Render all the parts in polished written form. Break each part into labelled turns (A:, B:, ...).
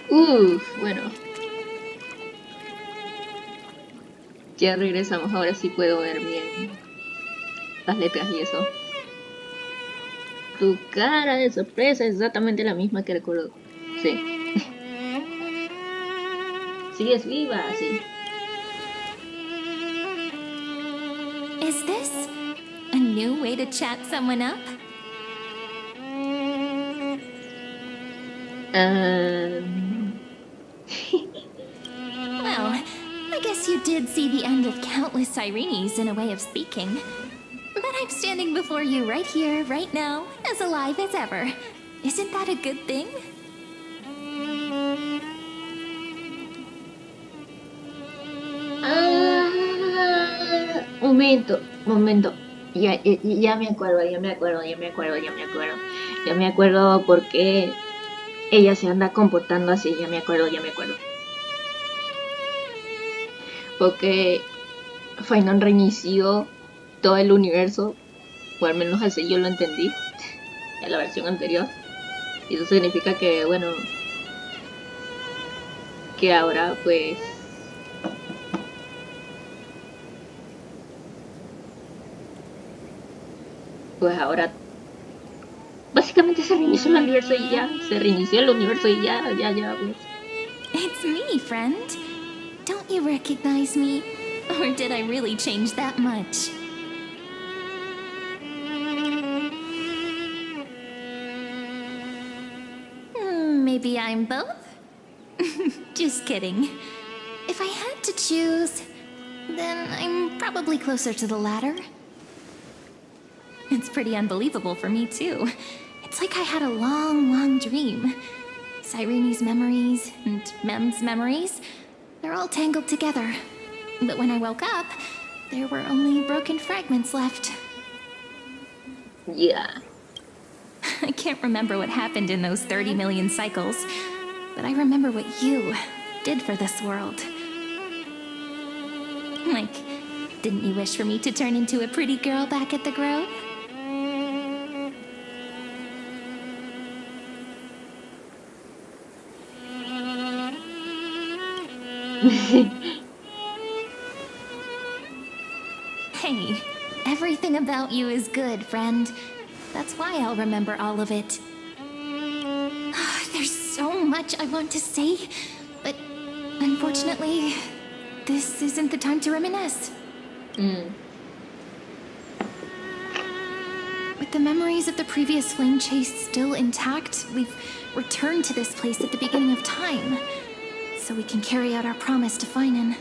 A: Bueno, ya regresamos. Ahora sí puedo ver bien las letras y eso. Tu cara de sorpresa es exactamente la misma que recuerdo. Sí. Sigues viva, sí.
B: Is this a new way to chat someone up?
A: Um...
B: Well, I guess you did see the end of countless Sirenes in a way of speaking. But I'm standing before you right here, right now, as alive as ever. Isn't that a good thing?
A: Momento. Ya me acuerdo, Ya me acuerdo por qué ella se anda comportando así, ya me acuerdo. Porque Final reinició todo el universo, o al menos así yo lo entendí en la versión anterior. Y eso significa que, bueno, que ahora pues ahora básicamente se reinició el universo y ya, pues.
B: It's me, friend. Don't you recognize me? Or did I really change that much? Maybe I'm both? Just kidding. If I had to choose, then I'm probably closer to the latter. It's pretty unbelievable for me, too. It's like I had a long, long dream. Sirene's memories and Mem's memories, they're all tangled together. But when I woke up, there were only broken fragments left.
A: Yeah.
B: I can't remember what happened in those 30 million cycles, but I remember what you did for this world. Like, didn't you wish for me to turn into a pretty girl back at the Grove? Hey, everything about you is good, friend. That's why I'll remember all of it. There's so much I want to say, but unfortunately, this isn't the time to reminisce. With the memories of the previous flame chase still intact, we've returned to this place at the beginning of time, so we can carry out our promise to Finan.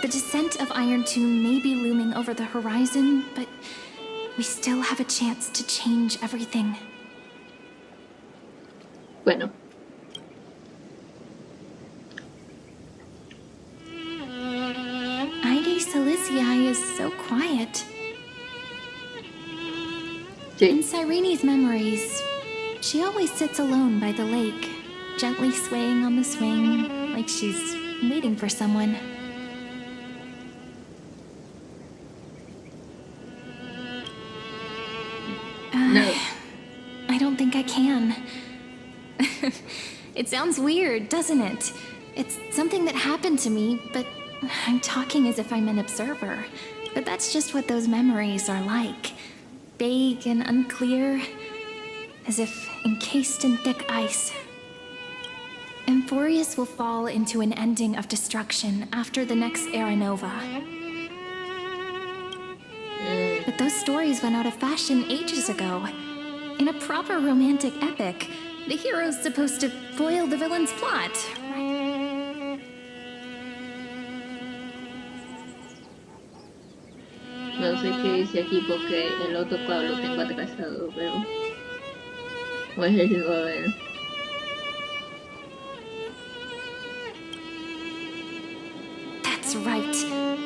B: The descent of Iron Tomb may be looming over the horizon, but we still have a chance to change everything.
A: Bueno.
B: Ide Silicii is so quiet.
A: Sí.
B: In Sirene's memories, she always sits alone by the lake, gently swaying on the swing, like she's waiting for someone.
A: No.
B: I don't think I can. It sounds weird, doesn't it? It's something that happened to me, but I'm talking as if I'm an observer. But that's just what those memories are like. Vague and unclear, as if encased in thick ice. Emphorius will fall into an ending of destruction after the next Era Nova. But those stories went out of fashion ages ago. In a proper romantic epic, the hero's supposed to foil the villain's plot.
A: No sé qué dice aquí porque el otro cuadro lo tengo atrasado, pero voy a decirlo a ver.
B: That's right.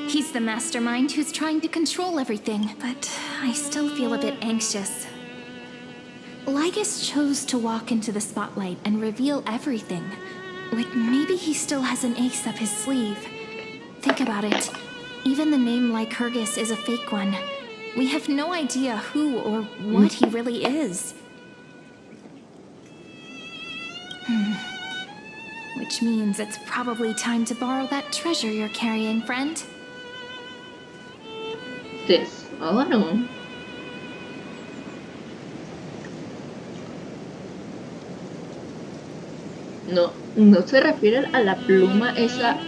B: He's the mastermind who's trying to control everything, but I still feel a bit anxious. Lygus chose to walk into the spotlight and reveal everything. Like, maybe he still has an ace up his sleeve. Think about it. Even the name Lycurgus is a fake one. We have no idea who or what he really is. Which means it's probably time to borrow that treasure you're carrying, friend.
A: Tesoro. No, no se refiere a la pluma esa.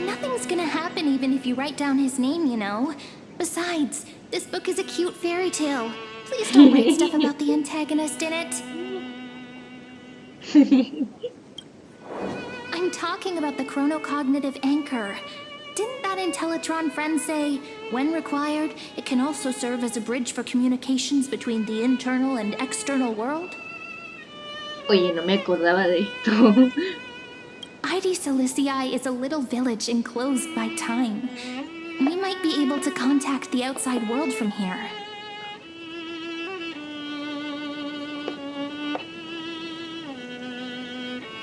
B: Nothing's gonna happen even if you write down his name, you know. Besides, this book is a cute fairy tale. Please don't write stuff about the antagonist in it. I'm talking about the chronocognitive anchor. Didn't that Intellitron friend say, when required, it can also serve as a bridge for communications between the internal and external world?
A: Oye, no me acordaba de esto.
B: Ide Silicii is a little village enclosed by time. We might be able to contact the outside world from here.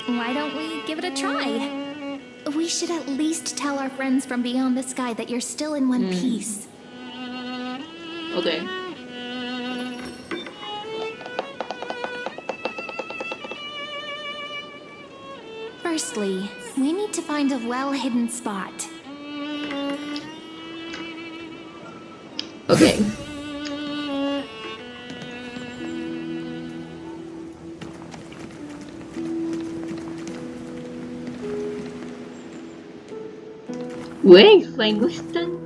B: Why don't we give it a try? We should at least tell our friends from beyond the sky that you're still in one piece.
A: Okay.
B: Firstly, we need to find a well-hidden spot.
A: Okay. Güey, no es tan...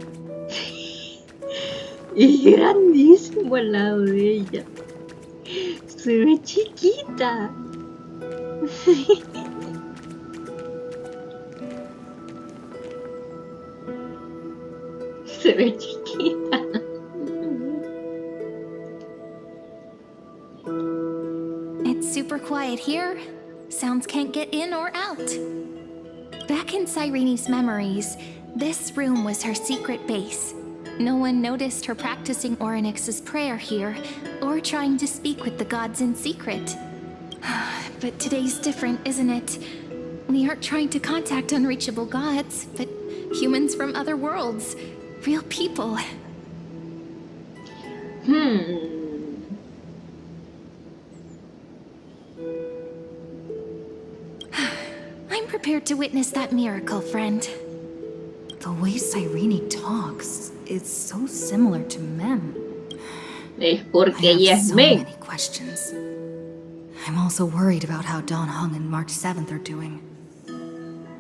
A: Es grandísimo al lado de ella. Se ve chiquita. Se ve chiquita.
B: It's super quiet here. Sounds can't get in or out. Back in Cyrene's memories, this room was her secret base. No one noticed her practicing Orynyx's prayer here, or trying to speak with the gods in secret. But today's different, isn't it? We aren't trying to contact unreachable gods, but humans from other worlds. Real people. I'm prepared to witness that miracle, friend.
C: The way Cyrene talks is so similar to Mem.
A: Es porque
C: I
A: ella
C: have
A: es
C: so
A: Meg.
C: many questions. I'm also worried about how Dawn Hung and March 7th are doing.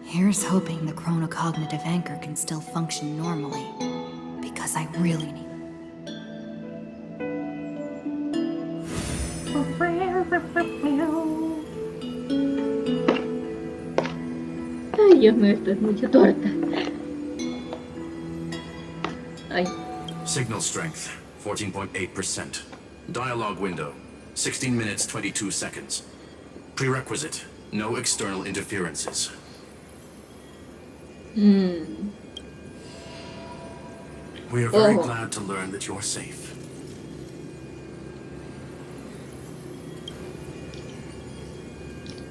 C: Here's hoping the chronocognitive anchor can still function normally, because I really need...
A: Ay, Dios mío, esto es mucha torta. Ay.
D: Signal strength, 14.8%. Dialogue window, 16 minutes, 22 seconds. Prerequisite, no external interferences. We are very glad to learn that you're safe.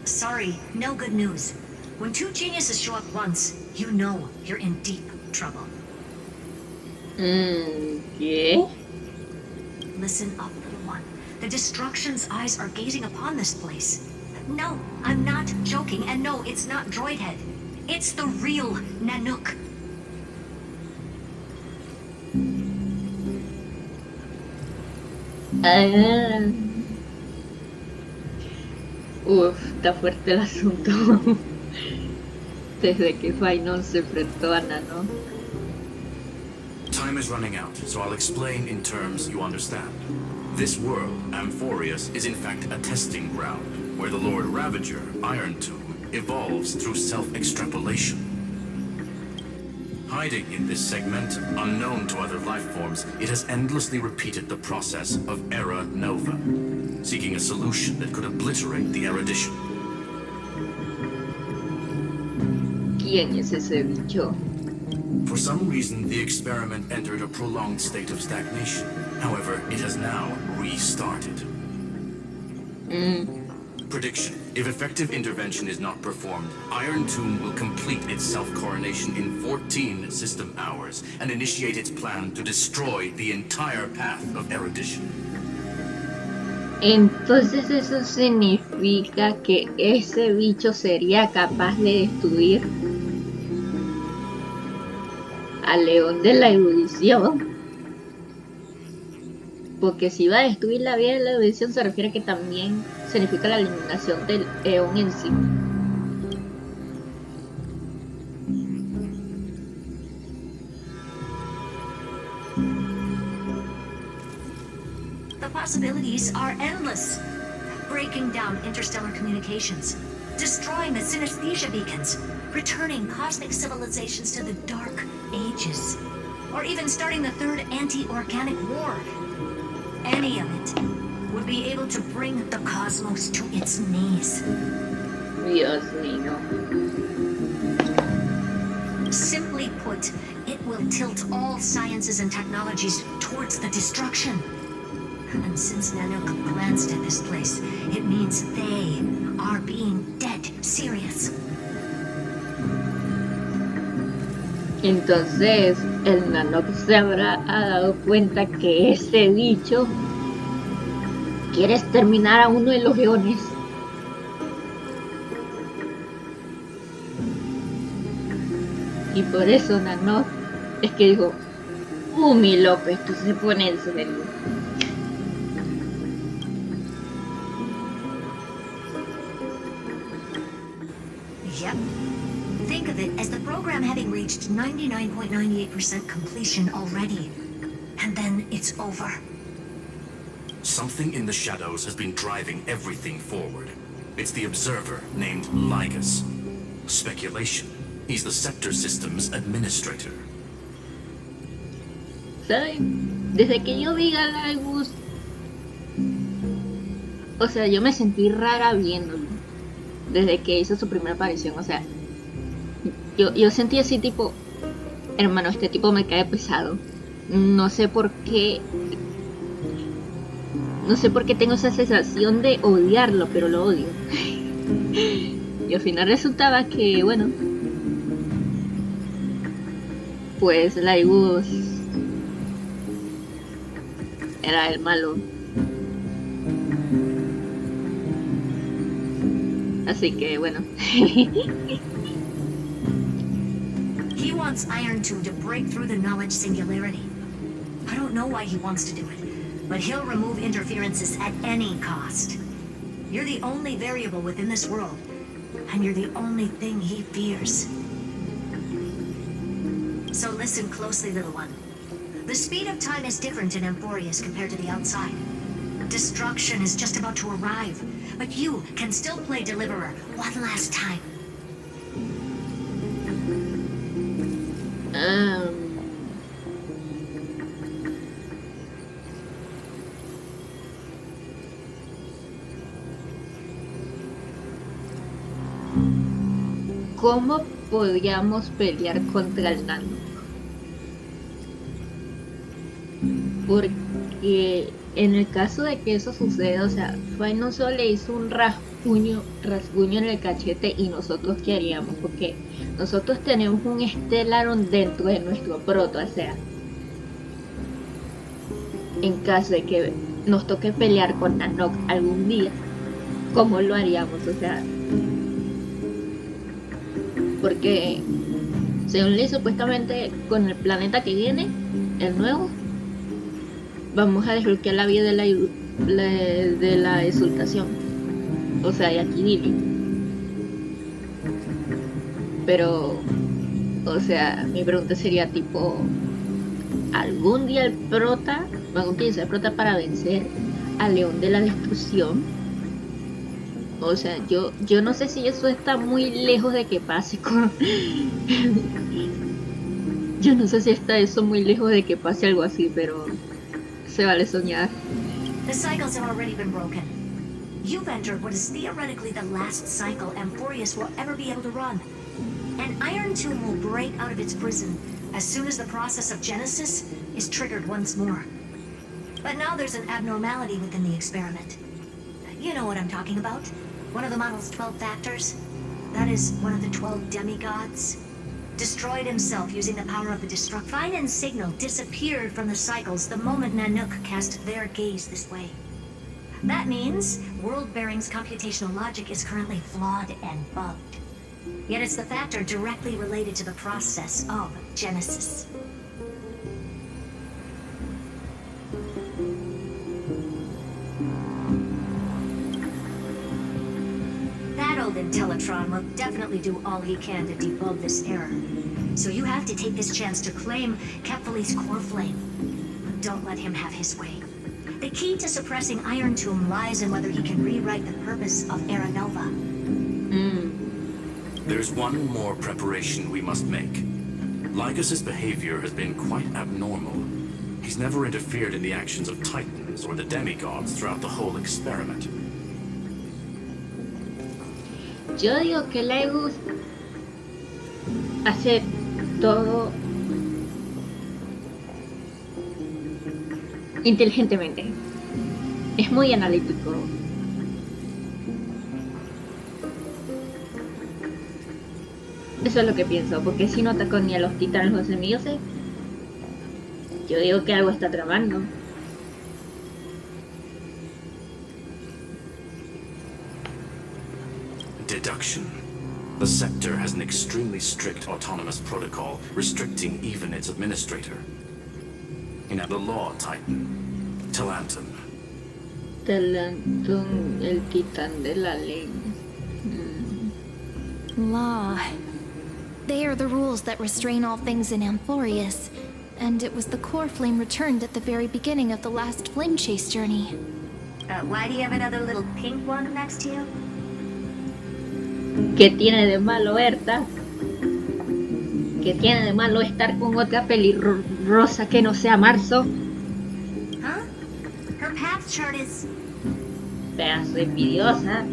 E: Sorry, no good news. When two geniuses show up once, you know you're in deep trouble.
A: ¿Qué?
E: Listen up, little one. The Destruction's eyes are gazing upon this place. No, I'm not joking, and no, it's not Droidhead. It's the real Nanook.
A: Está fuerte el asunto. Desde que Final se enfrentó a Nano.
D: Time is running out, so I'll explain in terms you understand. This world, Amphorius, is in fact a testing ground, where the Lord Ravager, Iron Tomb, evolves through self-extrapolation. Hiding in this segment, unknown to other life forms, it has endlessly repeated the process of Era Nova, seeking a solution that could obliterate the erudition.
A: ¿Quién es ese bicho?
D: For some reason, the experiment entered a prolonged state of stagnation. However, it has now restarted. Prediction. If effective intervention is not performed, Iron Tomb will complete its self-coronation in 14 system hours and initiate its plan to destroy the entire path of erudition.
A: Entonces eso significa que ese bicho sería capaz de destruir al león de la erudición. Porque si va a destruir la vida de la erudición se refiere a que también significa la eliminación del eón en sí.
E: The possibilities are endless. Breaking down interstellar communications, destroying the synesthesia beacons, returning cosmic civilizations to the dark ages, or even starting the third anti-organic war. Any of it would be able to bring the cosmos to its knees.
A: Dios mío.
E: Simply put, it will tilt all sciences and technologies towards the destruction. And since Nanook glanced at this place, it means they are being dead serious.
A: Entonces el Nanook se habrá dado cuenta que ese bicho quiere exterminar a uno de los leones. Y por eso Nanook es que dijo, mi loco, esto se pone en serio.
E: Yep. Think of it as the program having reached 99.98% completion already. And then it's over.
D: Something in the shadows has been driving everything forward. It's the observer named Lygus. Speculation. He's the Scepter System's administrator.
A: ¿Saben? Desde que yo vi a Galibus, o sea, yo me sentí rara viéndolo. Desde que hizo su primera aparición, o sea, yo sentí así tipo, hermano, este tipo me cae pesado. No sé por qué tengo esa sensación de odiarlo, pero lo odio. Y al final resultaba que, bueno, pues Galibus era el malo. Así que bueno.
E: He wants Iron Tomb to break through the knowledge singularity. I don't know why he wants to do it, but he'll remove interferences at any cost. You're the only variable within this world, and you're the only thing he fears. So listen closely, little one. The speed of time is different in Amphorius compared to the outside. Destruction is just about to arrive, but you can still play Deliverer one last time.
A: ¿Cómo podríamos pelear contra el Nano? Porque en el caso de que eso suceda, o sea, Fai no solo le hizo un rasguño en el cachete y nosotros qué haríamos, porque nosotros tenemos un Stellaron dentro de nuestro proto, o sea, en caso de que nos toque pelear con Nanook algún día, ¿cómo lo haríamos? O sea, porque según leí, supuestamente con el planeta que viene, el nuevo, vamos a desbloquear la vía de la exultación, o sea, de aquí vive. Pero, o sea, mi pregunta sería tipo, ¿algún día el prota van a utilizar el prota para vencer al león de la destrucción? O sea, yo no sé si eso está muy lejos de que pase con... Yo no sé si está eso muy lejos de que pase algo así, pero se vale soñar.
E: The cycles have already been broken. You've entered what is theoretically the last cycle Amphorius will ever be able to run. And Iron Tomb will break out of its prison as soon as the process of Genesis is triggered once more. But now there's an abnormality within the experiment. You know what I'm talking about. One of the model's 12 factors. That is one of the 12 demigods. Destroyed himself using the power of the destruct. Fine and Signal disappeared from the cycles the moment Nanook cast their gaze this way. That means World Bearing's computational logic is currently flawed and bugged. Yet it's the factor directly related to the process of Genesis. That old Intellitron will definitely do all he can to debug this error. So you have to take this chance to claim Kepfali's core flame. Don't let him have his way. The key to suppressing Iron Tomb lies in whether he can rewrite the purpose of Era Nova.
D: There's one more preparation we must make. Lycus's behavior has been quite abnormal. He's never interfered in the actions of Titans or the demigods throughout the whole experiment.
A: Yo digo que Lycus hace todo inteligentemente. Es muy analítico. Eso es lo que pienso, porque si no atacó ni a los titanes los semidioses, yo digo que algo está tramando.
D: Deduction. The sector has an extremely strict autonomous protocol restricting even its administrator. In the law Titan, Talantum.
A: Talantum, el titán de la ley.
B: Law. They are the rules that restrain all things in Amphorius, and it was the core flame returned at the very beginning of the last flame chase journey.
E: Why do you have another little pink one next to you?
A: ¿Qué tiene de malo, Berta? ¿Qué tiene de malo estar con otra pelirrosa que no sea Marzo?
E: Huh? Her path chart is...
A: Pedazo de envidiosa.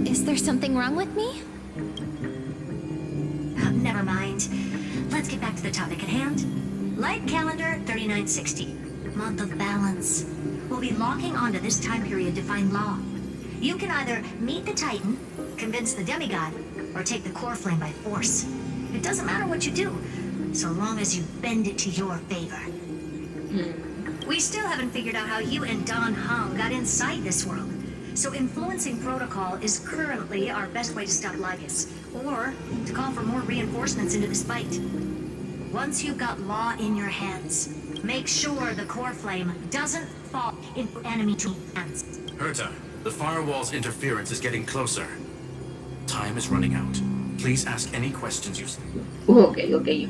B: Is there something wrong with me?
E: Never mind. Let's get back to the topic at hand. Light calendar 3960. Month of balance. We'll be locking onto this time period to find law. You can either meet the Titan, convince the demigod, or take the core flame by force. It doesn't matter what you do, so long as you bend it to your favor. We still haven't figured out how you and Don Hong got inside this world. So influencing protocol is currently our best way to stop Lycus, or to call for more reinforcements into this fight. Once you've got law in your hands, make sure the core flame doesn't fall into enemy hands.
D: Herta, the firewall's interference is getting closer. Time is running out. Please ask any questions you...
A: Okay.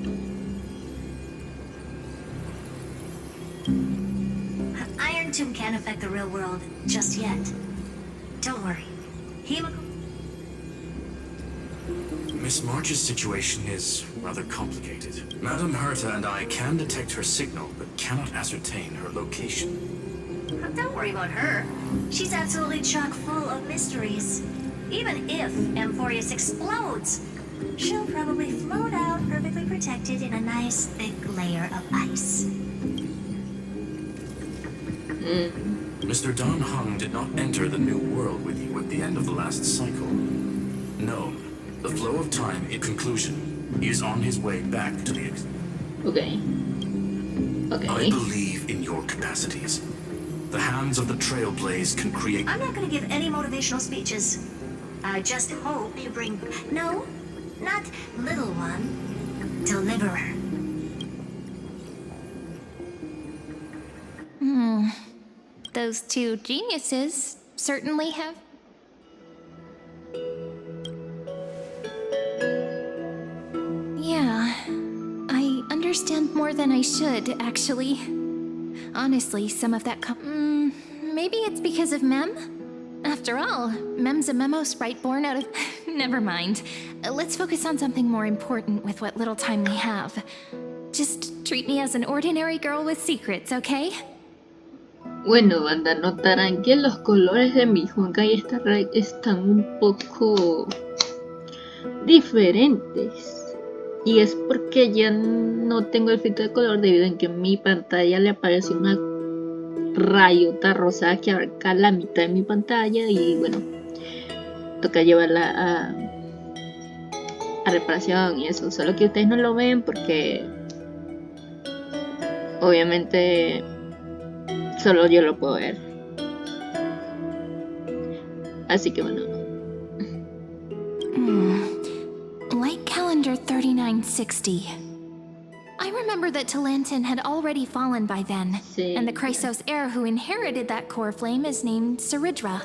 E: Iron Tomb can't affect the real world just yet. Don't worry.
D: Miss March's situation is rather complicated. Madame Herta and I can detect her signal, but cannot ascertain her location.
E: Don't worry about her. She's absolutely chock full of mysteries. Even if Amphorius explodes, she'll probably float out perfectly protected in a nice thick layer of ice.
D: Mr. Don Hung did not enter the new world with you at the end of the last cycle. No, the flow of time in conclusion. He is on his way back to the...
A: Okay.
D: I believe in your capacities. The hands of the Trailblaze can create...
E: I'm not going to give any motivational speeches. I just hope you bring... No, not little one. Deliverer.
B: Those two geniuses certainly have... Yeah, I understand more than I should, actually. Honestly, some of that maybe it's because of Mem? After all, Mem's a memo sprite born out of... Never mind. Let's focus on something more important with what little time we have. Just treat me as an ordinary girl with secrets, okay?
A: Bueno, banda, notarán que los colores de mi Honkai Star Rail están un poco diferentes. Y es porque ya no tengo el filtro de color debido a que en mi pantalla le aparece una rayota rosada que abarca la mitad de mi pantalla y bueno, toca llevarla a reparación y eso. Solo que ustedes no lo ven porque obviamente solo yo lo puedo ver. Así que bueno.
B: Light calendar 3960. I remember that Talantin had already fallen by then,
A: Sí.
B: and the Chrysos heir who inherited that core flame is named Saridra.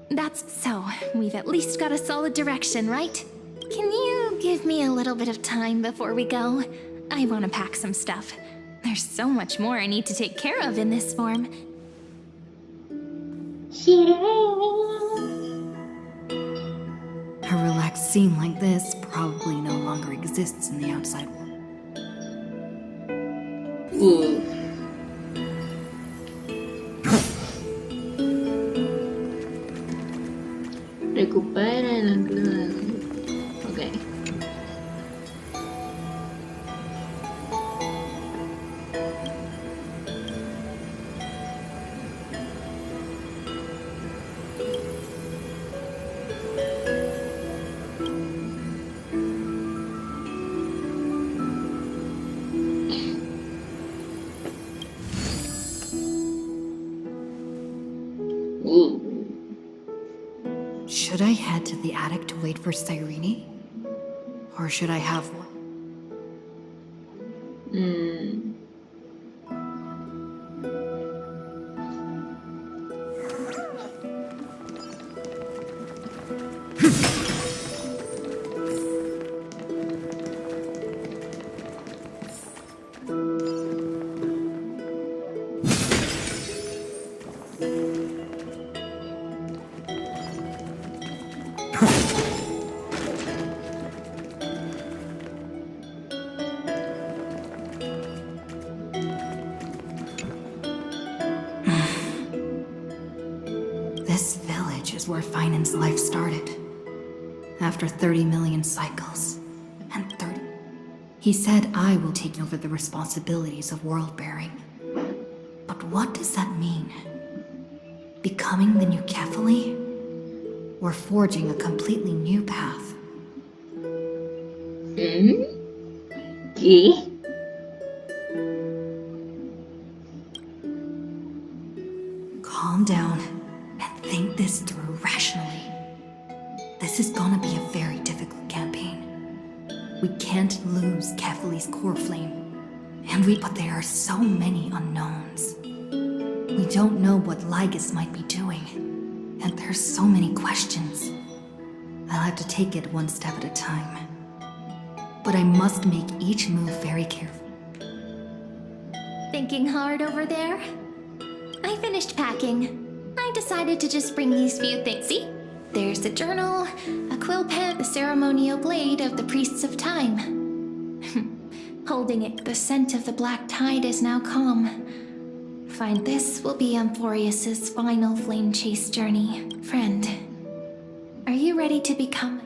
B: That's so. We've at least got a solid direction, right? Can you give me a little bit of time before we go? I want to pack some stuff. There's so much more I need to take care of in this form.
C: A relaxed scene like this probably no longer exists in the outside world.
A: Recupera el ancla. Ok.
C: Should I head to the attic to wait for Cyrene? Or should I have one? This village is where Finan's life started. After 30 million cycles. And 30... He said I will take over the responsibilities of world-bearing. But what does that mean? Becoming the new Kefali? Or forging a completely new path?
A: ¿Qué?
C: Calm down and think this through rationally. This is gonna be a very difficult campaign. We can't lose Kefali's core flame. But there are so many unknowns. We don't know what Lygus might be doing. And there's so many questions. I'll have to take it one step at a time. But I must make each move very careful.
B: Thinking hard over there? I finished packing. I decided to just bring these few things. See? There's the journal, a quill pen, the ceremonial blade of the Priests of Time. Holding it, the scent of the black tide is now calm. Find this will be Amphorius's final flame chase journey. Friend, are you ready to become...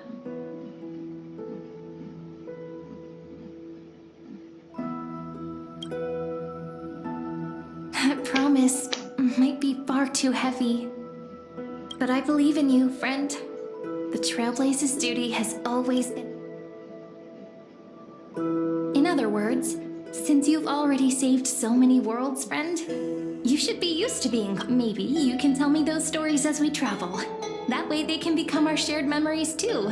B: That promise might be far too heavy. But I believe in you, friend. The Trailblaze's duty has always been... In other words, since you've already saved so many worlds, friend, you should be used to being... Maybe you can tell me those stories as we travel. That way they can become our shared memories too.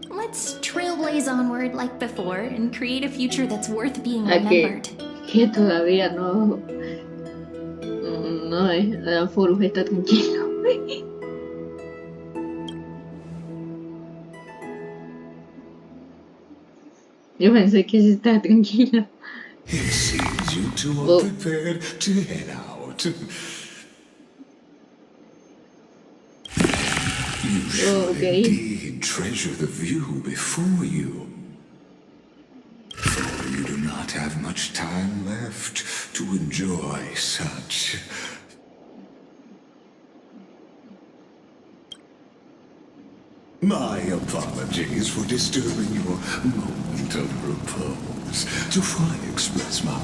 B: Let's trailblaze onward like before and create a future that's worth being remembered.
A: Que todavía no Forus está tranquilo. Yo pensé que sí estaba tranquilo.
F: It seems you two are prepared to head out. You should indeed treasure the view before you. For you do not have much time left to enjoy such... My apologies for disturbing your moment of repose. To fully express my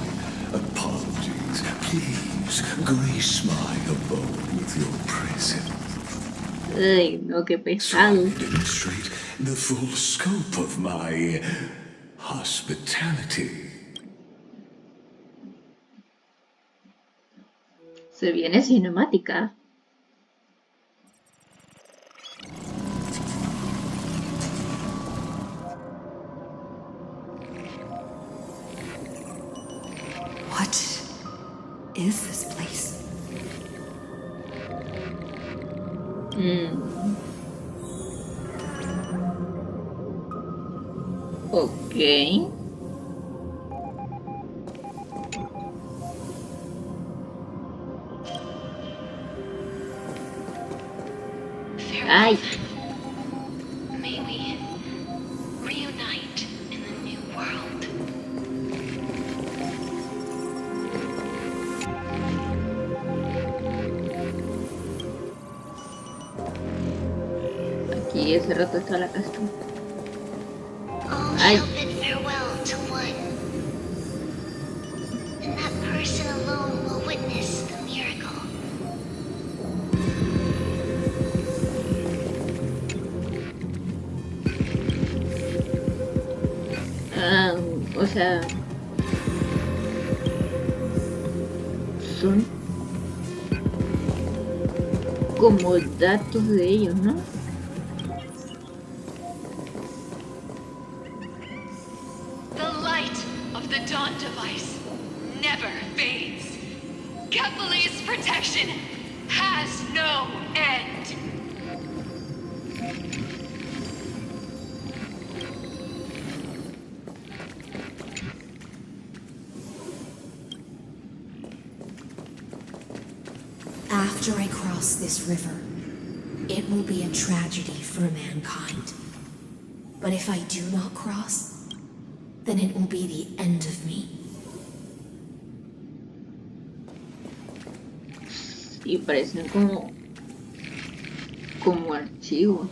F: apologies, please grace my abode with your presence.
A: Ay, no, qué
F: So I
A: pesado.
F: demonstrate the full scope of my hospitality.
A: Se viene cinemática.
C: What is this place?
A: Ok. Ay,
B: May we reunite in the new world.
A: aquí ese rato está la casa.
B: All
A: Ay.
B: shall bid farewell to one, and that person alone will witness the miracle.
A: O sea, son como datos de ellos, ¿no?
G: The light of the Dawn device never fades. Kepali's protection has no end.
E: After I cross this river, it will be a tragedy for mankind. But if I do not cross, then it will be the end of me.
A: Y parecen como archivos.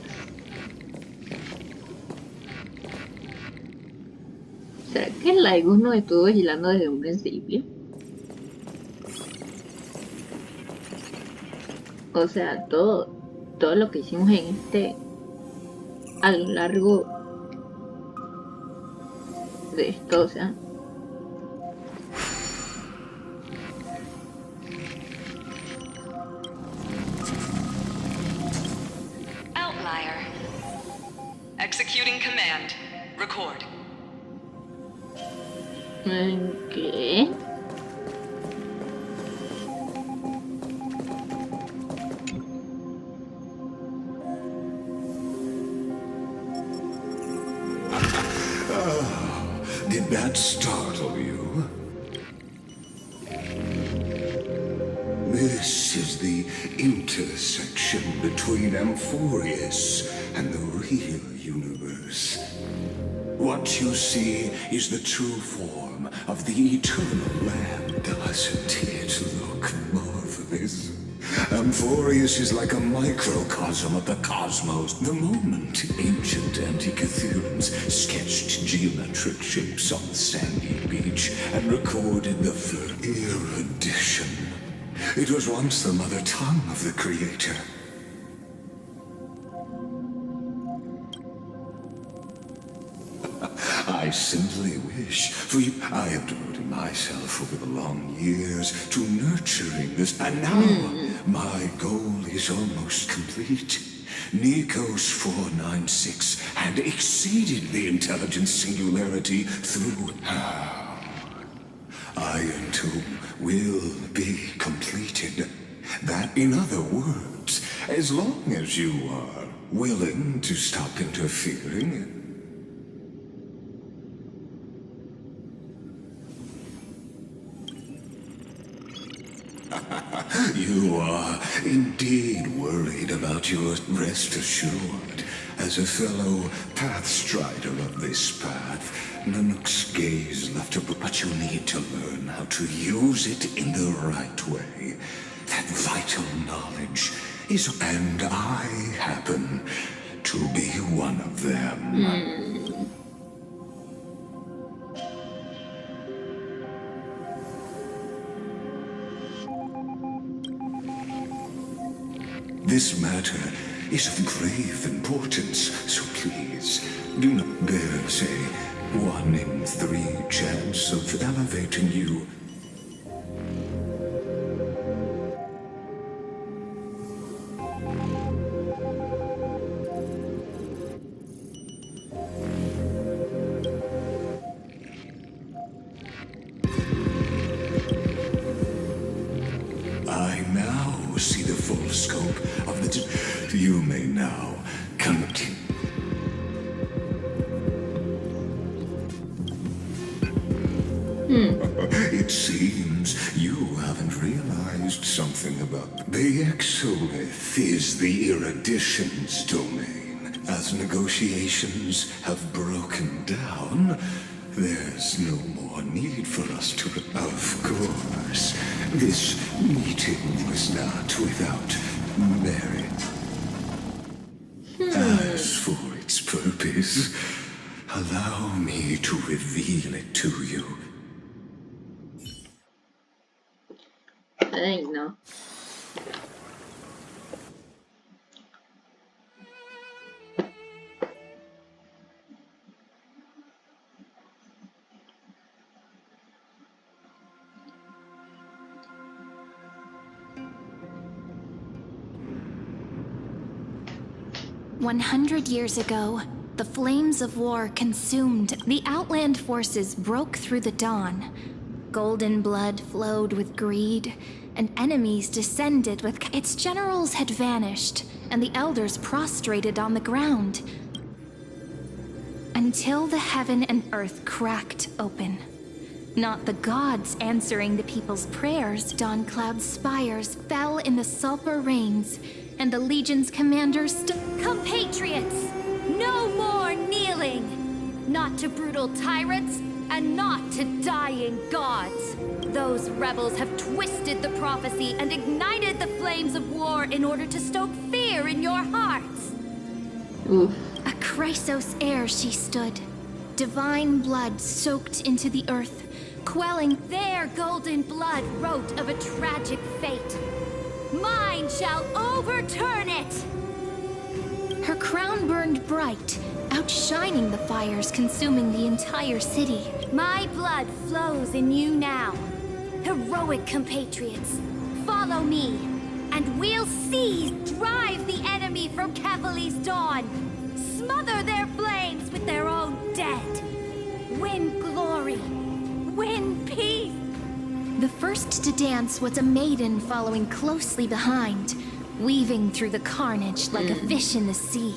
A: ¿Será que el Laigus nos estuvo vigilando desde un principio? O sea, todo lo que hicimos en a lo largo de esto, o sea.
G: Outlier. Executing command. Record.
A: ¿Qué?
F: Did that startle you? This is the intersection between Amphorius and the real universe. What you see is the true form of the eternal Lamb. Doesn't it look marvelous? Amphorius is like a microcosm of the cosmos. The moment ancient Antikytherians sketched geometric shapes on the sandy beach and recorded the first erudition. It was once the mother tongue of the Creator. I simply wish for you. I have devoted myself over the long years to nurturing this, and now my goal is almost complete. Nikos 496 had exceeded the intelligence singularity through Iron Tomb will be completed. That, in other words, as long as you are willing to stop interfering. You are indeed worried about your rest assured. As a fellow pathstrider of this path, Nanook's gaze left a but you need to learn how to use it in the right way. That vital knowledge is, and I happen to be one of them. This matter is of grave importance, so please do not. There's a 1 in 3 chance of elevating you. I now see the full scope of the... You may now continue. It seems you haven't realized something about... The exolith is the erudition's domain. As negotiations have broken down, there's no more need for us to... Of course, this meeting was not without merit. As for its purpose, allow me to reveal it to you.
A: Ay, no.
B: 100 years ago, the flames of war consumed. The Outland forces broke through the dawn. Golden blood flowed with greed, and enemies descended with... Its generals had vanished, and the elders prostrated on the ground. Until the heaven and earth cracked open. Not the gods answering the people's prayers. Dawn Cloud's spires fell in the sulfur rains, and the Legion's commanders
H: Compatriots, no more kneeling! Not to brutal tyrants, and not to dying gods. Those rebels have twisted the prophecy and ignited the flames of war in order to stoke fear in your hearts.
A: Oof.
B: A Chrysos heir she stood. Divine blood soaked into the earth, quelling.
H: Their golden blood wrote of a tragic fate. Mine shall overturn it!
B: Her crown burned bright, outshining the fires consuming the entire city.
H: My blood flows in you now. Heroic compatriots, follow me, and we'll seize, drive the enemy from Kefali's dawn. Smother their flames with their own dead. Win glory. Win peace.
B: The first to dance was a maiden following closely behind, weaving through the carnage like a fish in the sea.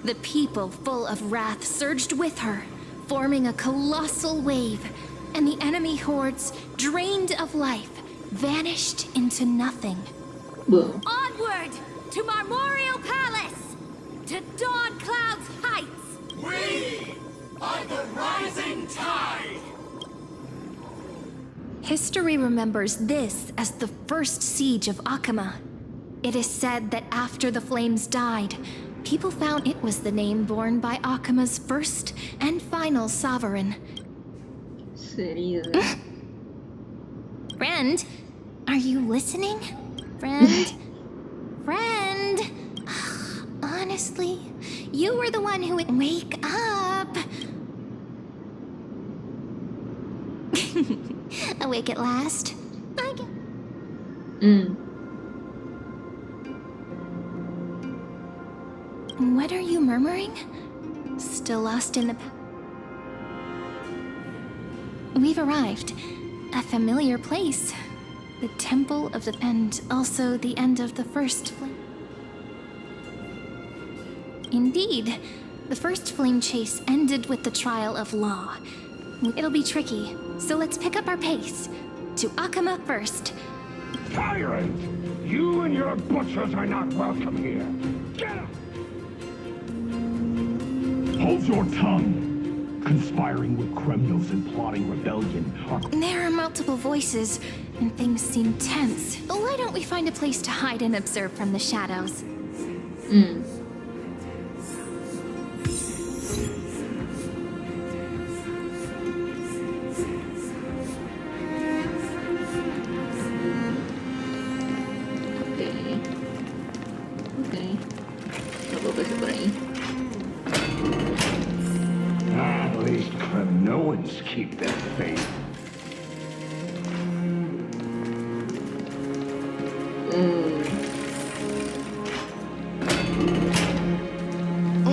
B: The people, full of wrath, surged with her, forming a colossal wave, and the enemy hordes, drained of life, vanished into nothing.
A: Boom.
H: Onward to Marmorial Palace, to Dawn Cloud's heights.
F: We are the rising tide!
B: History remembers this as the first siege of Akama. It is said that after the flames died, people found it was the name borne by Akama's first and final sovereign.
A: Serio.
B: Friend, are you listening? Friend? Friend? Honestly, you were the one who would wake up. Awake at last. What are you murmuring? Still lost in the... We've arrived. A familiar place. The Temple of the... And also the end of the first flame. Indeed. The first flame chase ended with the trial of law. It'll be tricky, so let's pick up our pace. To Akama first.
I: Tyrant! You and your butchers are not welcome here. Get up! Hold your tongue! Conspiring with Kremnos and plotting rebellion are...
B: There are multiple voices, and things seem tense. Why don't we find a place to hide and observe from the shadows?
I: keep their faith.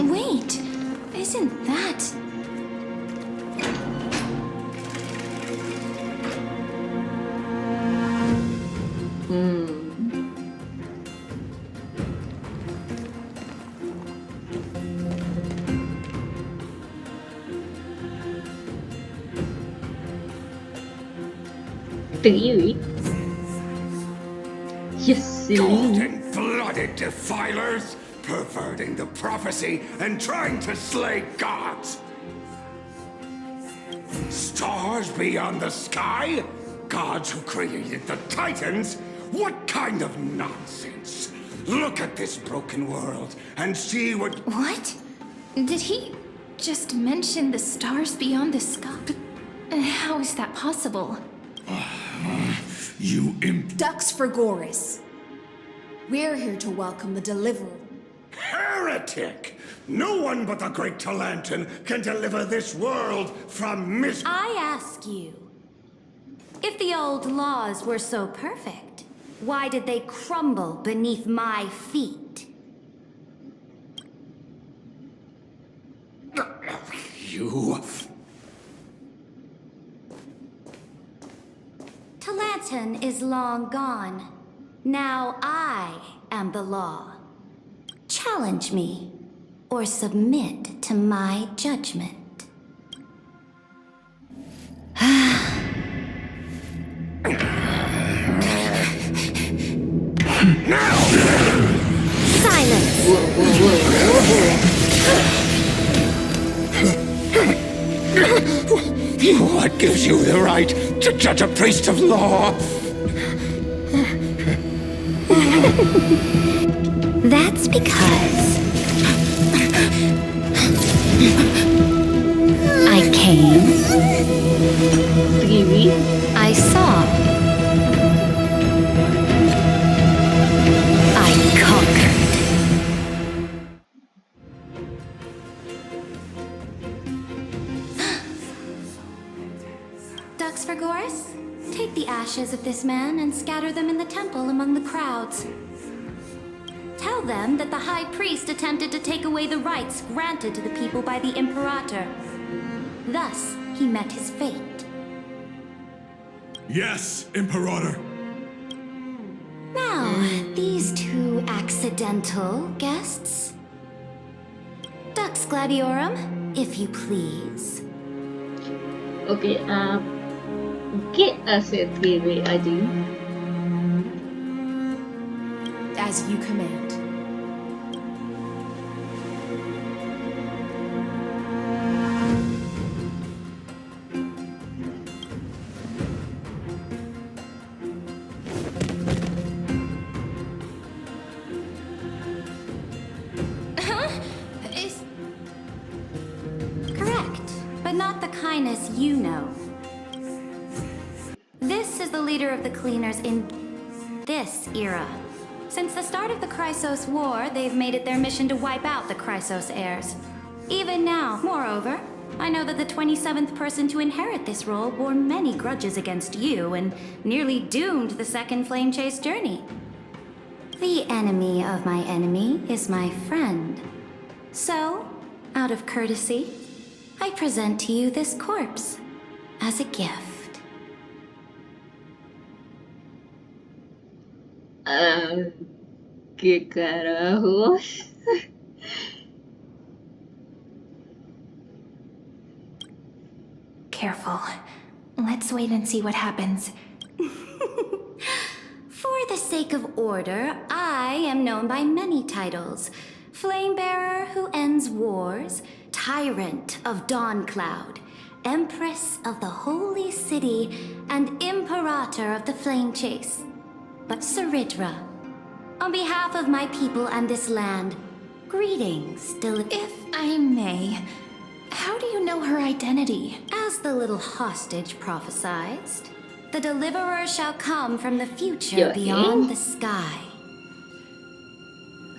B: Wait, isn't that...
A: TV. Yes,
F: Cold-blooded defilers, perverting the prophecy and trying to slay gods. Stars beyond the sky? Gods who created the Titans? What kind of nonsense? Look at this broken world and see what...
B: What? Did he just mention the stars beyond the sky? How is that possible?
F: You imp...
C: Ducks for Goris. We're here to welcome the Deliverer.
F: Heretic! No one but the great Talantin can deliver this world from misery.
H: I ask you, if the old laws were so perfect, why did they crumble beneath my feet?
F: You...
H: Talantin is long gone. Now I am the law. Challenge me, or submit to my judgment. Silence!
F: What gives you the right to judge a priest of law?
H: That's because I came,
A: TV.
H: I saw, I conquered. Ducks for Goris? Take the ashes of this man and scatter them in the temple among the crowds. Tell them that the High Priest attempted to take away the rights granted to the people by the Imperator. Thus, he met his fate.
D: Yes, Imperator.
H: Now, these two accidental guests. Dux Gladiorum, if you please.
A: Ok, ¿qué hace TV allí?
C: As you command.
H: Correct, but not the kindness you know. This is the leader of the Cleaners in this era. Since the start of the Chrysos War, they've made it their mission to wipe out the Chrysos heirs. Even now, moreover, I know that the 27th person to inherit this role bore many grudges against you and nearly doomed the second Flame Chase journey. The enemy of my enemy is my friend. So, out of courtesy, I present to you this corpse as a gift.
A: ¿Qué carajos?
B: Careful. Let's wait and see what happens.
H: For the sake of order, I am known by many titles. Flamebearer who ends wars, Tyrant of Dawncloud, Empress of the Holy City, and Imperator of the Flame Chase. But Saridra, on behalf of my people and this land, greetings,
B: If I may, how do you know her identity?
H: As the little hostage prophesied, the Deliverer shall come from the future
A: Yo,
H: beyond the sky.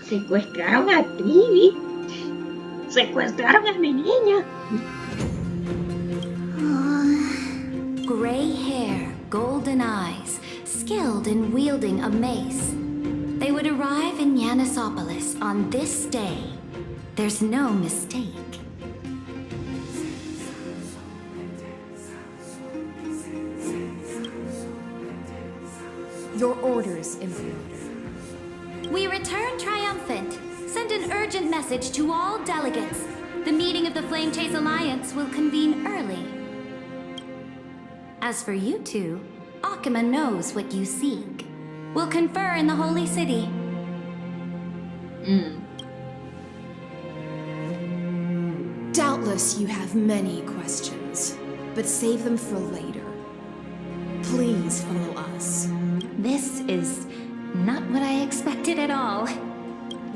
A: Secuestraron a Tibi. Secuestraron a mi niña.
H: golden eyes, skilled in wielding a mace. They would arrive in Yanisopolis on this day. There's no mistake.
C: Your orders, Imperator.
H: We return triumphant. Send an urgent message to all delegates. The meeting of the Flame Chase Alliance will convene early. As for you two, Akima knows what you seek. We'll confer in the Holy City.
C: Doubtless you have many questions, but save them for later. Please follow us.
B: This is not what I expected at all.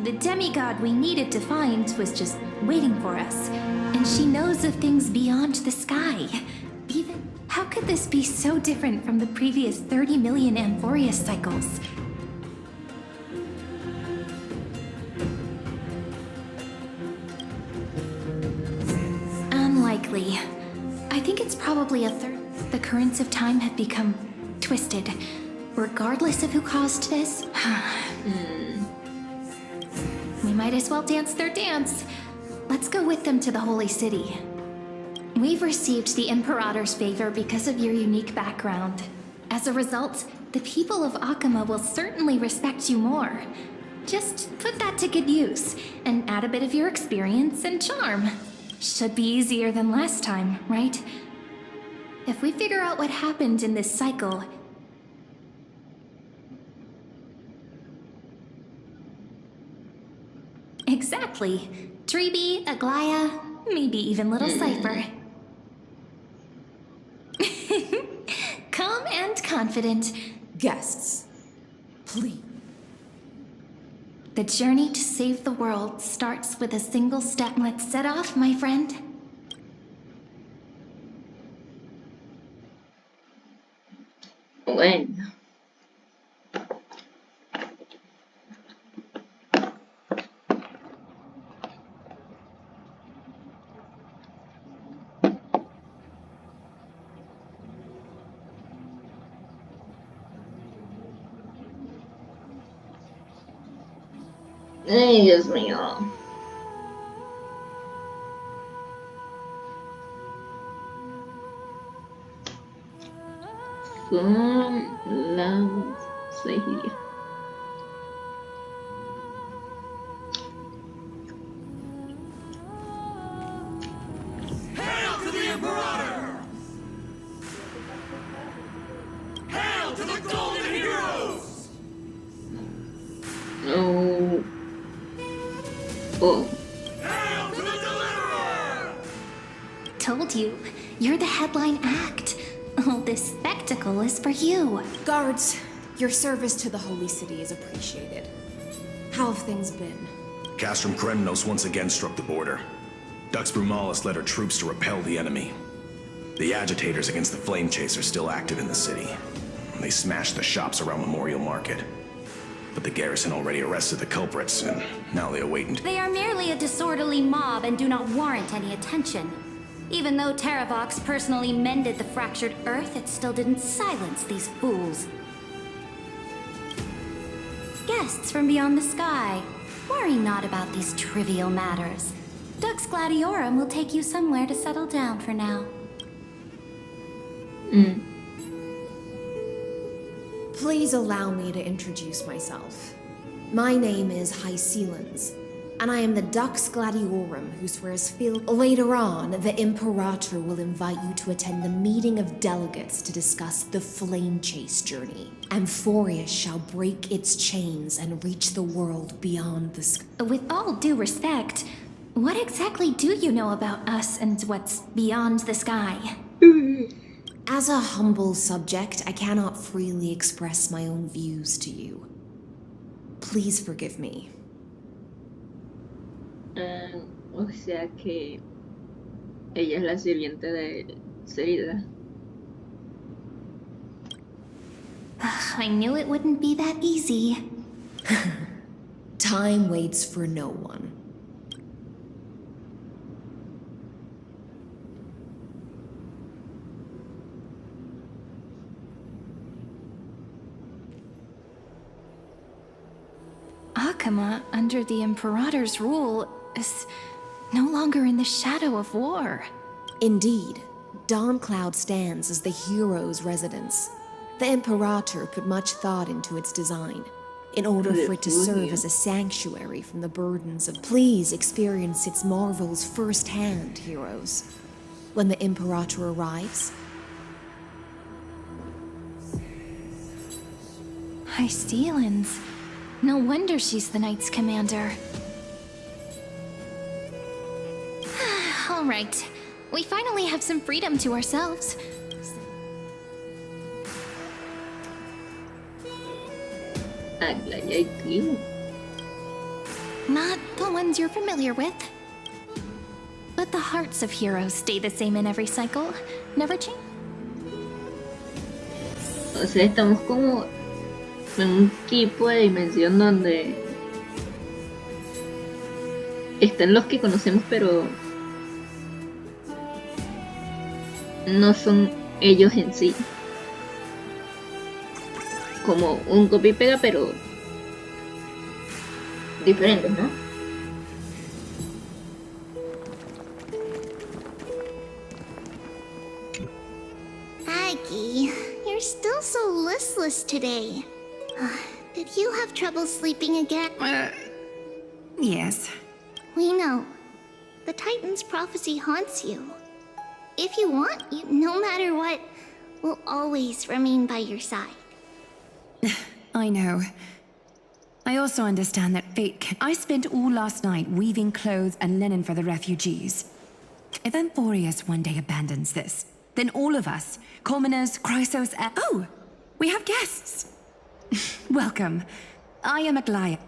B: The demigod we needed to find was just waiting for us, and she knows of things beyond the sky. Even how could this be so different from the previous 30 million Amphorius cycles? Unlikely. I think it's probably a third. The currents of time have become twisted, regardless of who caused this. We might as well dance their dance. Let's go with them to the Holy City. We've received the Imperator's favor because of your unique background. As a result, the people of Akima will certainly respect you more. Just put that to good use, and add a bit of your experience and charm. Should be easier than last time, right? If we figure out what happened in this cycle... Exactly. Treeby, Aglaya, maybe even little Cypher. Calm and confident.
C: Guests, please.
B: The journey to save the world starts with a single step. Let's set off, my friend.
A: Bueno. Ay, Dios mío. Con la seguida.
D: Hail to the Imperator! Hail to the Golden Heroes!
A: No. Oh.
D: Hail to the Deliverer!
B: Told you, you're the headline act. All this spectacle is for you.
C: Guards, your service to the Holy City is appreciated. How have things been?
D: Castrum Kremnos once again struck the border. Dux Brumalis led her troops to repel the enemy. The agitators against the Flame Chase are still active in the city. They smashed the shops around Memorial Market. But the garrison already arrested the culprits, and now they await...
H: They are merely a disorderly mob and do not warrant any attention. Even though Terravox personally mended the fractured Earth, it still didn't silence these fools. Guests from beyond the sky, worry not about these trivial matters. Dux Gladiorum will take you somewhere to settle down for now.
C: Please allow me to introduce myself. My name is Hycelens, and I am the Dux Gladiorum who swears fealty. Later on, the Imperator will invite you to attend the meeting of delegates to discuss the Flame Chase journey. Amphorius shall break its chains and reach the world beyond the sky.
B: With all due respect, what exactly do you know about us and what's beyond the sky?
C: As a humble subject, I cannot freely express my own views to you. Please forgive me.
A: O sea que ella es la sirviente de Serida.
B: I knew it wouldn't be that easy.
C: Time waits for no one.
B: Akama, under the Imperator's rule, is no longer in the shadow of war.
J: Indeed, Dawncloud stands as the hero's residence. The Imperator put much thought into its design, in order for it to serve as a sanctuary from the burdens of... Please experience its marvels firsthand, heroes. When the Imperator arrives...
B: Hystealans. No wonder she's the Knight's commander. All right. We finally have some freedom to ourselves. Not the ones you're familiar with. But the hearts of heroes stay the same in every cycle. Never change.
A: O sea, estamos como en un tipo de dimensión donde están los que conocemos, pero no son ellos en sí. Como un copy y pega, pero diferentes, ¿no?
H: Aggie, you're still so listless today. Did you have trouble sleeping again?
K: Yes.
H: We know. The Titan's prophecy haunts you. If you want, you, no matter what, will always remain by your side.
K: I know. I also understand that fate can... I spent all last night weaving clothes and linen for the refugees. If Amphorius one day abandons this, then all of us, commoners, Chrysos, and... Oh! We have guests! Welcome. I am Aglaia.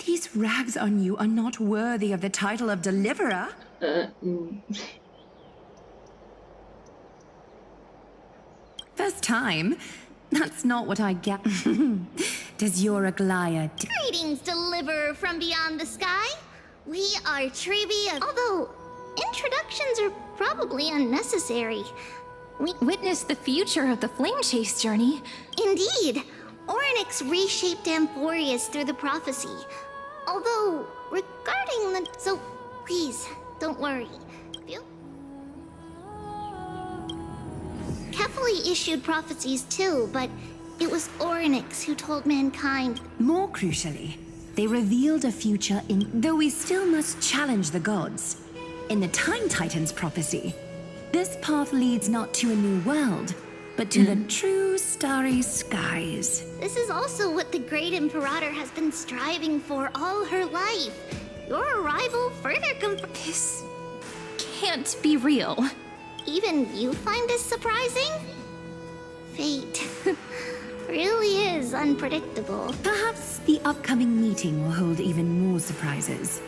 K: These rags on you are not worthy of the title of Deliverer. First time? That's not what I get. Does your Aglaia...
H: Greetings, deliverer from beyond the sky. We are Trivia. Although, introductions are probably unnecessary. We
B: Witness the future of the Flame Chase journey.
H: Indeed. Orynyx reshaped Amphorius through the prophecy. Although, regarding the... So, please, don't worry. Kefali issued prophecies too, but it was Orynyx who told mankind.
K: More crucially, they revealed a future in... Though we still must challenge the gods. In the Time Titan's prophecy, this path leads not to a new world, but to the true starry skies.
H: This is also what the Great Imperator has been striving for all her life. Your arrival further
B: This can't be real.
H: Even you find this surprising? Fate really is unpredictable.
K: Perhaps the upcoming meeting will hold even more surprises.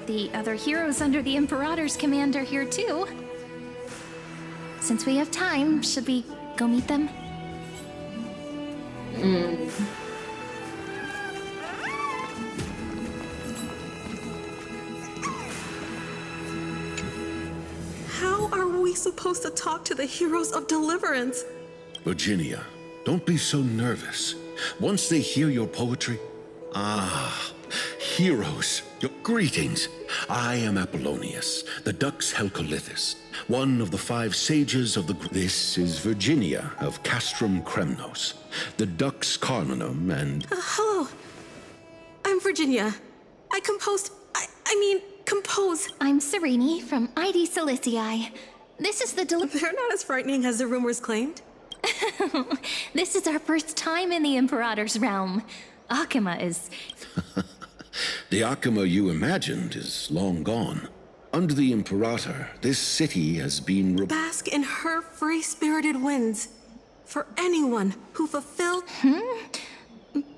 B: The other heroes under the Imperator's command are here too. Since we have time, should we go meet them?
L: How are we supposed to talk to the heroes of deliverance?
D: Virginia, don't be so nervous. Once they hear your poetry... heroes, your greetings. I am Apollonius, the Dux Helcolithus, one of the 5 sages of the... This is Virginia of Castrum Kremnos, the Dux Carminum, and...
L: Hello. I'm Virginia. I compose...
B: I'm Serene from ID Silicii. This is the
L: They're not as frightening as the rumors claimed.
B: This is our first time in the Imperator's realm. Akama is...
D: The Akama you imagined is long gone. Under the Imperator, this city has been...
L: Bask in her free-spirited winds. For anyone who fulfilled...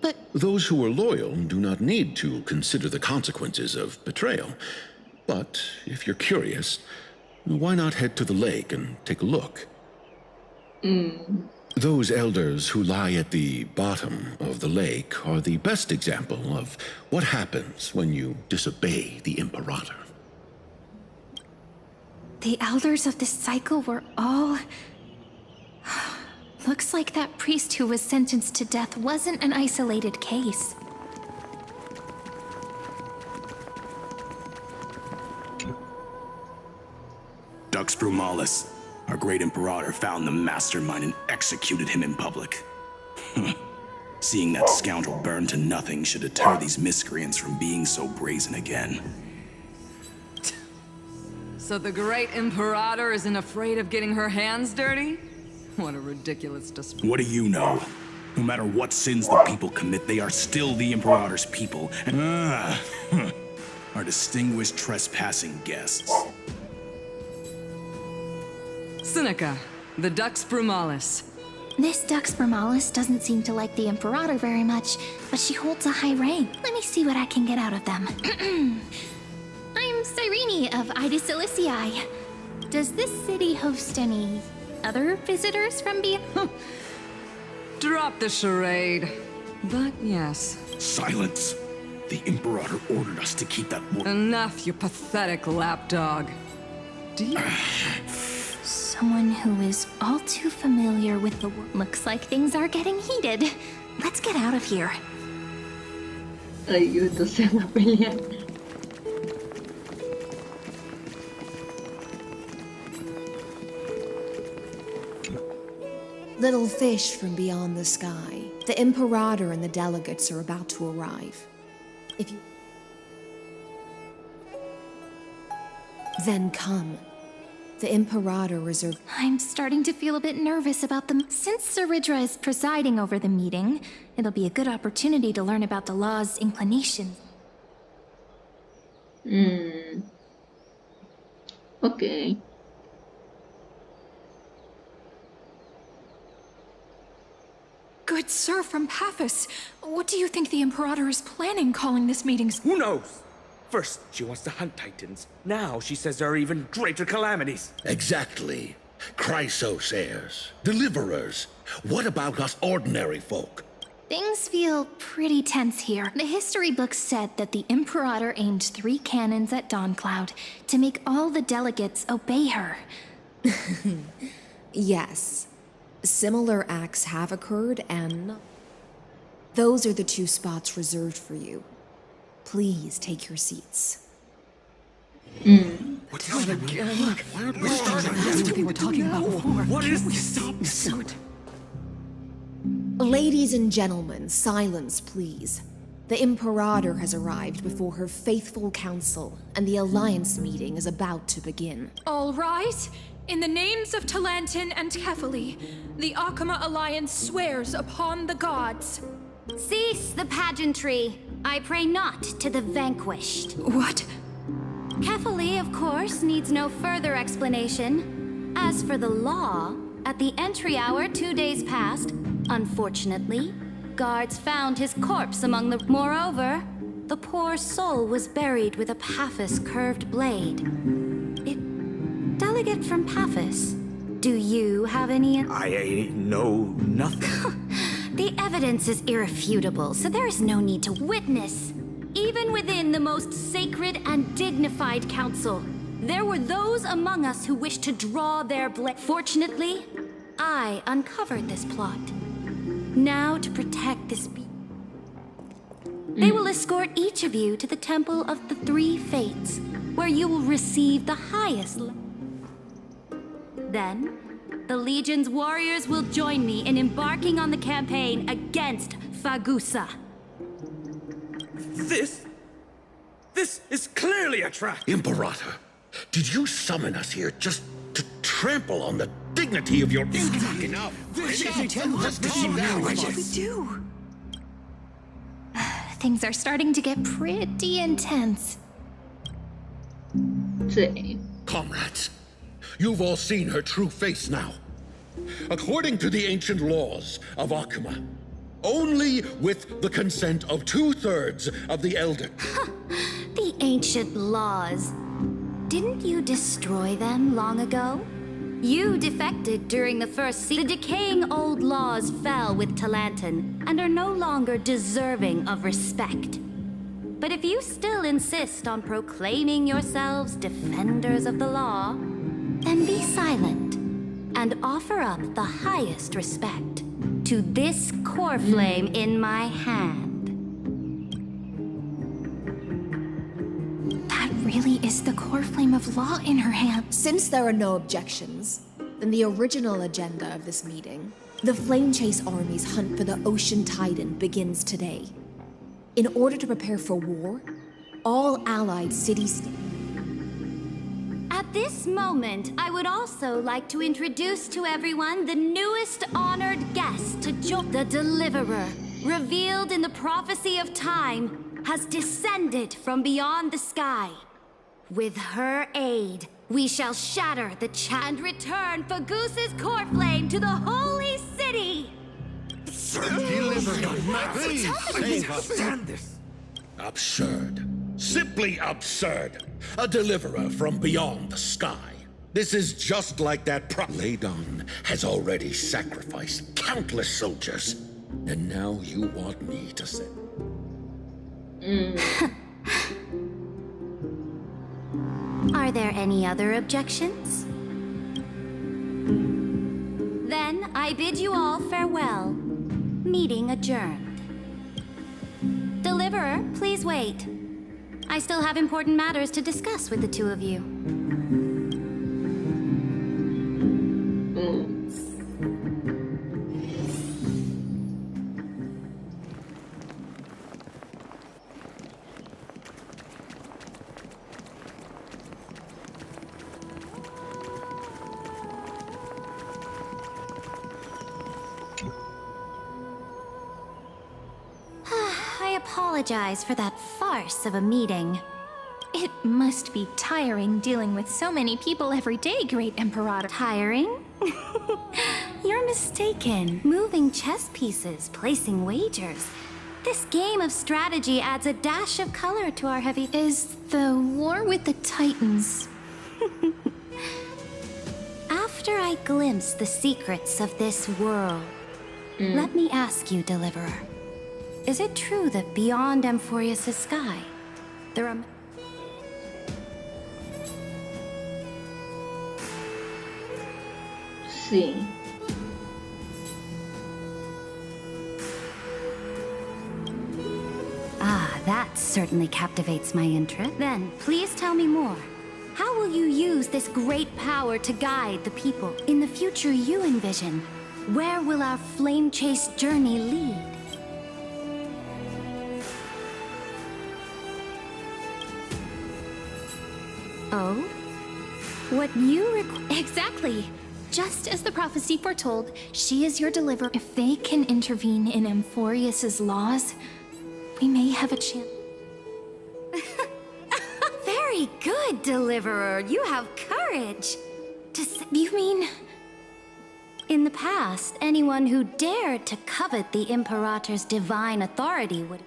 B: But...
D: Those who are loyal do not need to consider the consequences of betrayal. But if you're curious, why not head to the lake and take a look? Those elders who lie at the bottom of the lake are the best example of what happens when you disobey the Imperator.
B: The elders of this cycle were all... Looks like that priest who was sentenced to death wasn't an isolated case.
D: Dux Brumalis. Our great Imperator found the mastermind and executed him in public. Seeing that scoundrel burn to nothing should deter these miscreants from being so brazen again.
G: So the great Imperator isn't afraid of getting her hands dirty? What a ridiculous display.
D: What do you know? No matter what sins the people commit, they are still the Imperator's people, and our distinguished trespassing guests.
G: Seneca, the Dux Brumalis.
B: This Dux Brumalis doesn't seem to like the Imperator very much, but she holds a high rank. Let me see what I can get out of them. I'm Cyrene of Ida Cilicii. Does this city host any other visitors from beyond?
G: Drop the charade. But yes.
D: Silence! The Imperator ordered us to keep that
G: Enough, you pathetic lapdog. Do you...
B: Someone who is all too familiar with the world. Looks like things are getting heated. Let's get out of here.
A: Ay, entonces se van a pelear.
J: Little fish from beyond the sky. The Imperator and the delegates are about to arrive. If you... Then come. The Imperator reserved...
B: I'm starting to feel a bit nervous about them. Since Saridra is presiding over the meeting, it'll be a good opportunity to learn about the law's inclinations.
A: Okay.
L: Good sir from Paphos, what do you think the Imperator is planning calling this meeting?
M: Who knows? First, she wants to hunt Titans. Now she says there are even greater calamities.
N: Exactly. Chrysos heirs, deliverers. What about us ordinary folk?
B: Things feel pretty tense here. The history books said that the Imperator aimed 3 cannons at Dawncloud to make all the delegates obey her.
J: Yes. Similar acts have occurred, and... Those are the 2 spots reserved for you. Please take your seats.
M: What's that again? Why aren't we starting?
L: That's what they were talking about before.
M: What is this?
L: So
J: Ladies and gentlemen, silence, please. The Imperator has arrived before her faithful council, and the Alliance meeting is about to begin.
L: all rise. In the names of Talantin and Kefali, the Akama Alliance swears upon the gods.
H: Cease the pageantry. I pray not to the vanquished.
L: What?
H: Kefali, of course, needs no further explanation. As for the law, at the entry hour 2 days past, unfortunately, guards found his corpse among the... Moreover, the poor soul was buried with a Paphos curved blade. Delegate from Paphos, do you have any...
M: I know nothing.
H: The evidence is irrefutable, so there is no need to witness. Even within the most sacred and dignified council, there were those among us who wished to draw their blade. Fortunately, I uncovered this plot. Now to protect this they will escort each of you to the Temple of the 3 Fates, where you will receive the highest... Then, the Legion's warriors will join me in embarking on the campaign against Fagusa.
M: This is clearly a trap.
N: Imperator, did you summon us here just to trample on the dignity of your...
L: Enough. What should we do?
B: Things are starting to get pretty intense.
A: Sí.
N: Comrades, you've all seen her true face now. According to the ancient laws of Akama, only with the consent of 2/3 of the Elder.
H: The ancient laws. Didn't you destroy them long ago? You defected during the first siege. The decaying old laws fell with Talantin and are no longer deserving of respect. But if you still insist on proclaiming yourselves defenders of the law, then be silent and offer up the highest respect to this core flame in my hand.
B: That really is the core flame of law in her hand.
J: Since there are no objections, then the original agenda of this meeting, the Flame Chase Army's hunt for the Ocean Titan, begins today. In order to prepare for war, all allied cities...
H: At this moment, I would also like to introduce to everyone the newest honored guest to join. The Deliverer, revealed in the prophecy of time, has descended from beyond the sky. With her aid, we shall shatter the and return Fagoos's core flame to the holy city!
N: Please save us. Absurd. Simply absurd. A deliverer from beyond the sky. This is just like that Ladon has already sacrificed countless soldiers. And now you want me to say...
H: Are there any other objections? Then I bid you all farewell. Meeting adjourned. Deliverer, please wait. I still have important matters to discuss with the two of you. I apologize for that farce of a meeting.
B: It must be tiring dealing with so many people every day, Great Emperor.
H: Tiring? You're mistaken. Moving chess pieces, placing wagers. This game of strategy adds a dash of color to our heavy...
B: Is the war with the Titans...
H: After I glimpse the secrets of this world, let me ask you, Deliverer. Is it true that beyond Amphorius' sky, there are...
A: Sí.
H: Ah, that certainly captivates my interest. Then, please tell me more. How will you use this great power to guide the people? In the future you envision, where will our flame chase journey lead? Oh? What you
B: Exactly! Just as the prophecy foretold, she is your deliverer. If they can intervene in Amphorius' laws, we may have a chance.
H: Very good, Deliverer. You have courage.
B: You mean...
H: In the past, anyone who dared to covet the Imperator's divine authority would...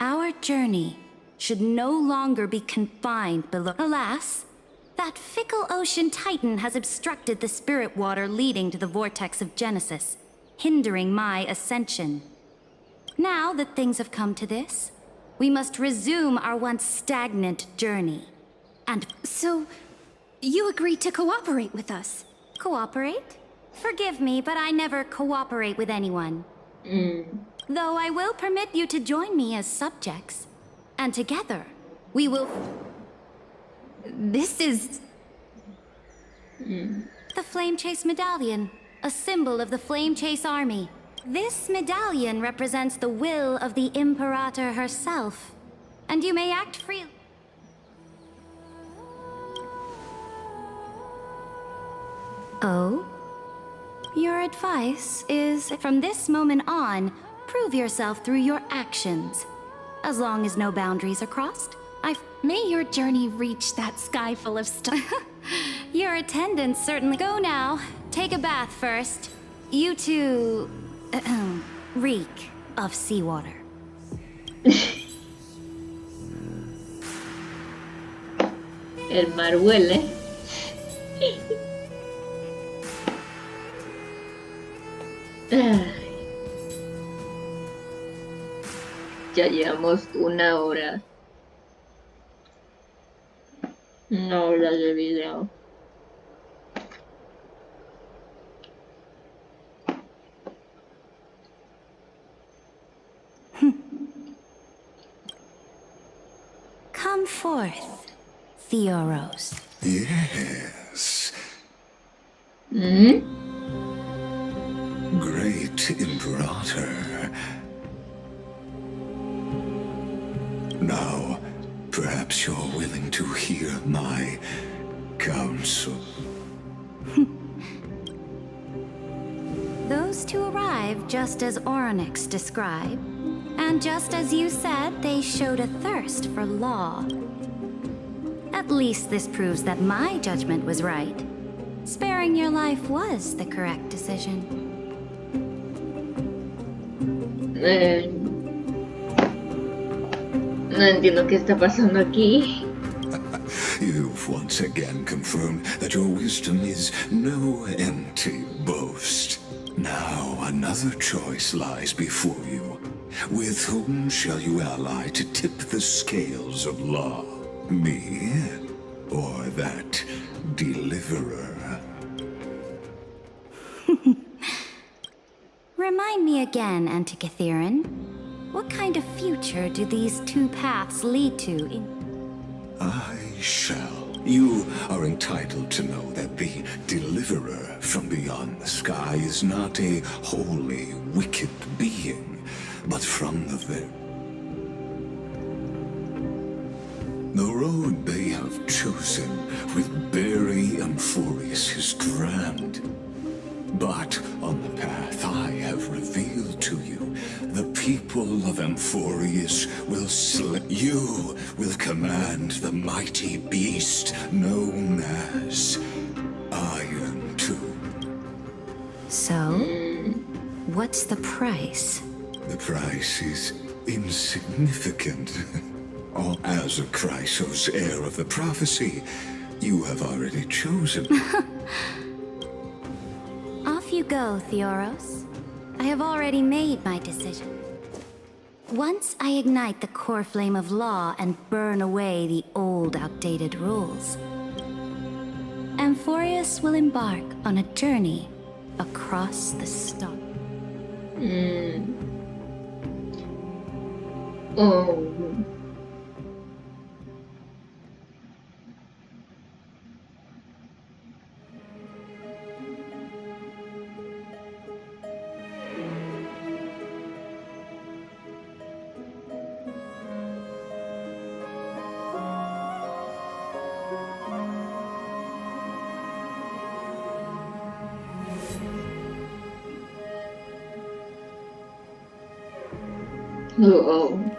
H: Our journey should no longer be confined below... Alas, that fickle ocean titan has obstructed the spirit water leading to the vortex of Genesis, hindering my ascension. Now that things have come to this, we must resume our once stagnant journey. And
B: so, you agreed to cooperate with us?
H: Cooperate? Forgive me, but I never cooperate with anyone. Though I will permit you to join me as subjects. And together, we will...
B: This is...
H: The Flame Chase Medallion, a symbol of the Flame Chase Army. This medallion represents the will of the Imperator herself, and you may act freely. Oh? Your advice is, from this moment on, prove yourself through your actions. As long as no boundaries are crossed,
B: May your journey reach that sky full of stars.
H: Your attendants certainly... Go now. Take a bath first. You two... reek of seawater.
A: El mar huele. Ya llevamos una hora. Una hora de video.
H: Come Come forth, Theoros.
F: Yes. Great Imperator. Now, perhaps you're willing to hear my counsel.
H: Those two arrived just as Oryx described, and just as you said, they showed a thirst for law. At least this proves that my judgment was right. Sparing your life was the correct decision.
A: No entiendo qué está pasando aquí.
F: You've once again confirmed that your wisdom is no empty boast. Now another choice lies before you. With whom shall you ally to tip the scales of law? Me, or that deliverer?
H: Remind me again, Antikythera. What kind of future do these two paths lead to
F: I shall. You are entitled to know that the deliverer from beyond the sky is not a wholly wicked being, but from the The road they have chosen with Barry Amphorius is grand. But on the path I have revealed to you, the people of Amphorius will you will command the mighty beast known as Iron Tomb.
H: So, what's the price?
F: The price is insignificant. As a Chrysos, heir of the prophecy, you have already chosen.
H: Off you go, Theoros. I have already made my decision. Once I ignite the core flame of law and burn away the old, outdated rules, Amphorius will embark on a journey across the stars.
A: Oh. Oh.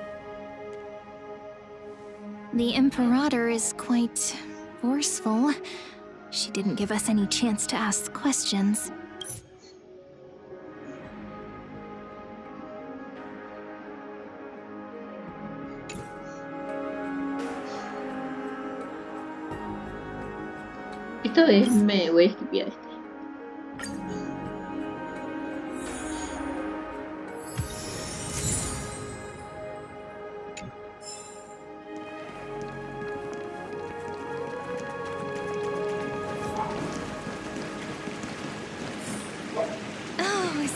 B: The Imperator is quite forceful. She didn't give us any chance to ask questions.
A: Esta vez me voy a esquipear este.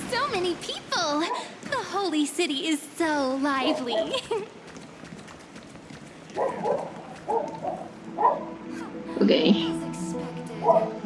B: So many people! The holy city is so lively.
A: Okay.
H: As expected.